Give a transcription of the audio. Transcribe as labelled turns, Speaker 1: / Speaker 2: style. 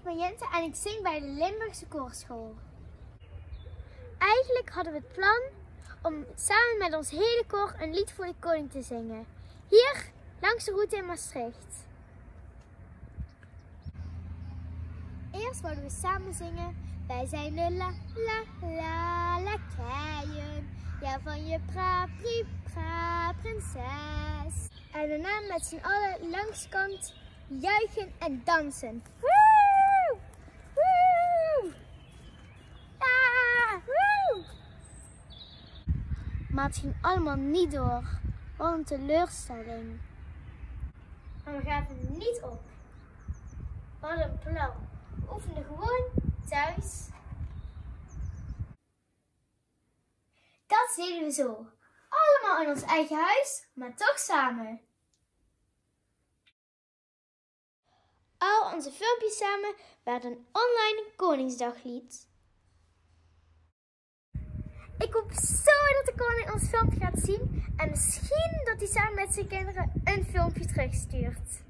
Speaker 1: ben Jente en ik zing bij de Limburgse Koorschool. Eigenlijk hadden we het plan om samen met ons hele koor een lied voor de koning te zingen. Hier, langs de route in Maastricht. Eerst wouden we samen zingen. Wij zijn de lakeien. Ja, van je prinses. En daarna met z'n allen langs de kant juichen en dansen. Woe! Woe! Ja! Woe! Maar het ging allemaal niet door. Wat een teleurstelling. Maar we gaven niet op. We hadden een plan. We oefenden gewoon thuis. Dat deden we zo. Allemaal in ons eigen huis, maar toch samen. Al onze filmpjes samen werden een online Koningsdaglied. Ik hoop zo dat de koning ons filmpje gaat zien en misschien dat hij samen met zijn kinderen een filmpje terugstuurt.